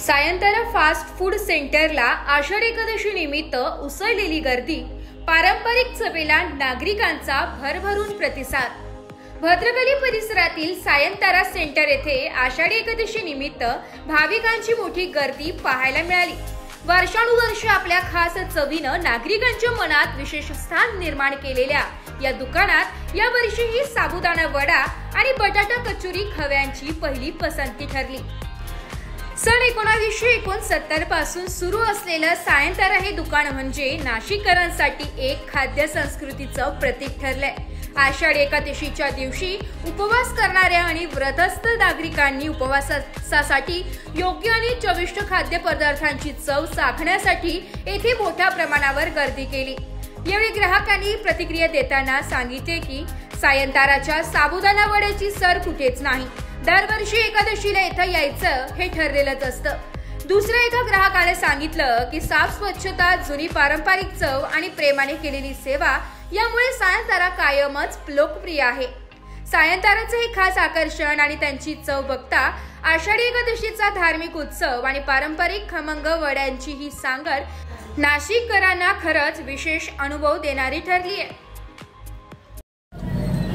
सायंतारा fast food सेंटरला आषाढ एकादशी निमित्त उसळलेली गर्दी, पारंपरिक चवेला नागरिकांचा भरभरून प्रतिसाद। भद्रकाली परिसरातील सायंतारा सेंटर येथे आषाढी एकादशी निमित्त भाविकांची मोठी गर्दी पाहायला मिळाली। वर्षानुवर्ष आपल्या खास चवीनं नागरिकांच्या मनात विशेष स्थान निर्माण केलेल्या या दुकानात या वर्षीही साबुदाणा वडा आणि बटाटा कचोरी खव्यांची पहिली पसंती ठरली। सन 1969 पासून सुरू असलेलं सायंतारा हे दुकान म्हणजे नाशिककरांसाठी एक खाद्य संस्कृतीचं प्रतीक ठरलंय। आषाढी एकादशीच्या दिवशी उपवास करणाऱ्या आणि व्रतस्थ नागरिकांनी उपवासासाठी योग्य आणि चविष्ट खाद्यपदार्थांची चव चाखण्यासाठी येथे मोठ्या प्रमाणावर गर्दी केली। यावेळी ग्राहकांनी प्रतिक्रिया देताना सांगितले की सायंताराच्या साबुदाणा वड्याची सर कुठेच नाही। दरवर्षी एकादशीला इथं यायचं हे ठरलेलंच असतं। दुसऱ्या एका ग्राहकाने सांगितलं की साफ स्वच्छता, जुनी पारंपरिक चव आणि प्रेमाने केलेली सेवा यामुळे सायंतारा कायमच लोकप्रिय आहे। सायंताराचे हे खास आकर्षण आणि त्यांची चव बघता आषाढी एकादशीचा धार्मिक उत्सव आणि पारंपरिक खमंग वड्यांची ही सांगड नाशिककरांना खरंच विशेष अनुभव देणारी ठरली आहे।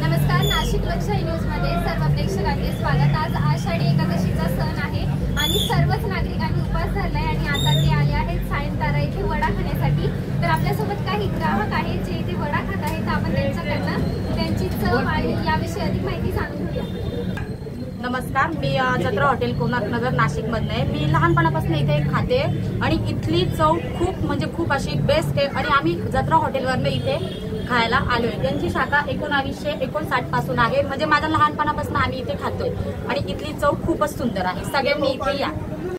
नमस्कार, नाशिक लोकशाही न्यूज मध्ये सर्व प्रेक्षकांचे स्वागत। आज आषाढी एकादशीचा सण आहे आणि सर्वच नागरिकांनी उपवास धरलाय आणि आता ते आले आहेत सायंतारा येथे वडा खाण्यासाठी। तर आपल्यासोबत काही ग्राहक आहेत जे इथे वडा खात आहेत। आपण त्यांच्याकडनं त्यांची चव आणि याविषयी अधिक माहिती जाणून घेऊया। नमस्कार, मी जत्रा हॉटेल कोणार्क नगर नाशिक मधनं आहे। मी लहानपणापासून इथे खाते आणि इथली चव खूप अशी बेस्ट आहे आणि आम्ही जत्रा हॉटेलवरनं इथे खायला आलोय। त्यांची शाखा 1959 पासून आहे, म्हणजे माझ्या लहानपणापासून आम्ही इथे खातोय आणि इथली चव खूपच सुंदर आहे। सगळ्यांनी इथे या।